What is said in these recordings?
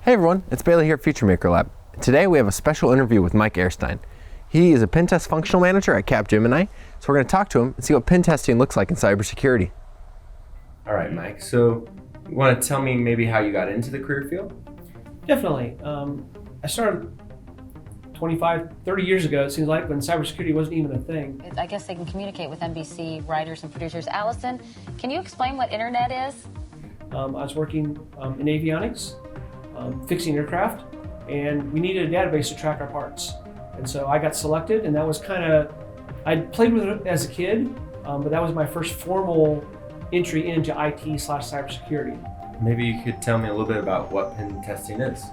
Hey everyone, it's Bailey here at FutureMaker Lab. Today we have a special interview with Mike Ehrstein. He is a pentest functional manager at Capgemini, so we're going to talk to him and see what pen testing looks like in cybersecurity. All right, Mike, so you want to tell me maybe how you got into the career field? Definitely. I started 25, 30 years ago, it seems like, when cybersecurity wasn't even a thing. I guess they can communicate with NBC writers and producers. Allison, can you explain what internet is? I was working in avionics, fixing aircraft, and we needed a database to track our parts. And so I got selected, and that was I'd played with it as a kid, but that was my first formal entry into IT/cybersecurity. Maybe you could tell me a little bit about what pen testing is.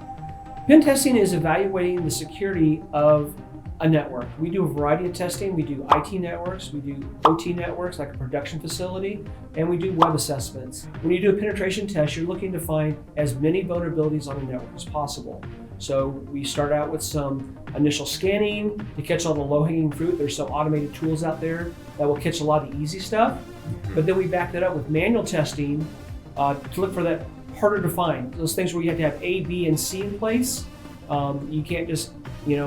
Pen testing is evaluating the security of a network. We do a variety of testing. We do IT networks, we do OT networks like a production facility, and we do web assessments. When you do a penetration test, you're looking to find as many vulnerabilities on a network as possible. So we start out with some initial scanning to catch all the low-hanging fruit. There's some automated tools out there that will catch a lot of the easy stuff, but then we back that up with manual testing to look for that harder to find. Those things where you have to have A, B, and C in place. You can't just,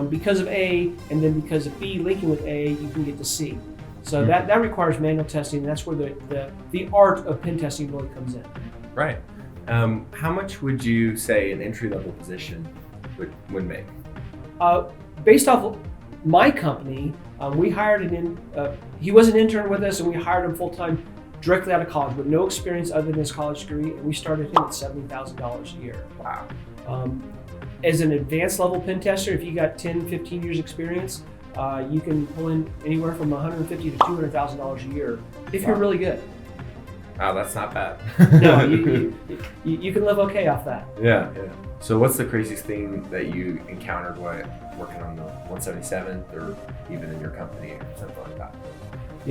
because of A and then because of B linking with A, you can get to C. So that requires manual testing, and that's where the art of pen testing really comes in. Right. How much would you say an entry-level position would make? Based off of my company, we hired he was an intern with us, and we hired him full-time directly out of college with no experience other than his college degree, and we started him at $70,000 a year. Wow. As an advanced level pen tester, if you got 10, 15 years experience, you can pull in anywhere from $150,000 to $200,000 a year if you're really good. Wow, that's not bad. No, you can live okay off that. Yeah. So what's the craziest thing that you encountered while working on the 177th or even in your company or something like that?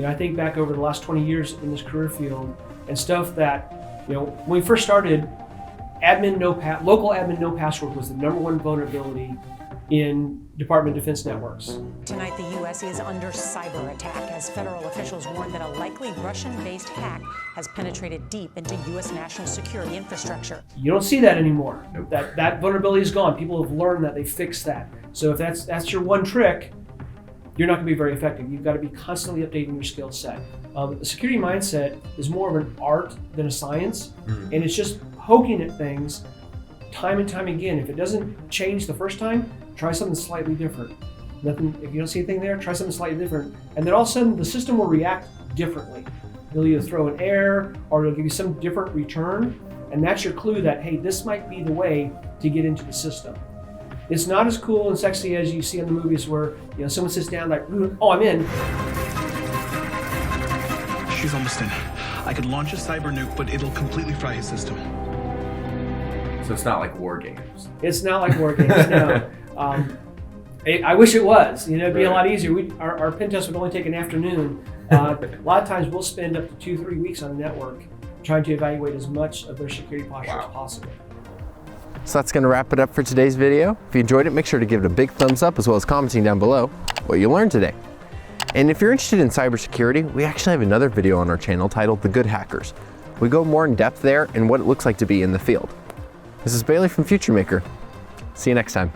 I think back over the last 20 years in this career field and stuff that, when we first started, local admin no password was the #1 vulnerability in Department of Defense networks. Tonight, the U.S. is under cyber attack as federal officials warn that a likely Russian-based hack has penetrated deep into U.S. national security infrastructure. You don't see that anymore. Nope. That vulnerability is gone. People have learned that they fixed that. So if that's your one trick, you're not going to be very effective. You've got to be constantly updating your skill set. The security mindset is more of an art than a science, and it's just poking at things time and time again. If it doesn't change the first time, try something slightly different. Nothing. If you don't see anything there, try something slightly different, and then all of a sudden the system will react differently. It'll either throw an error or it'll give you some different return, and that's your clue that, hey, this might be the way to get into the system. It's not as cool and sexy as you see in the movies where someone sits down like, oh, I'm in. She's almost in. I could launch a cyber nuke, but it'll completely fry his system. So it's not like war games. It's not like war games, no. I wish it was. It'd be a lot easier. Our pen test would only take an afternoon. A lot of times we'll spend up to 2-3 weeks on a network trying to evaluate as much of their security posture as possible. So that's going to wrap it up for today's video. If you enjoyed it, make sure to give it a big thumbs up as well as commenting down below what you learned today. And if you're interested in cybersecurity, we actually have another video on our channel titled The Good Hackers. We go more in depth there and what it looks like to be in the field. This is Bailey from FutureMaker. See you next time.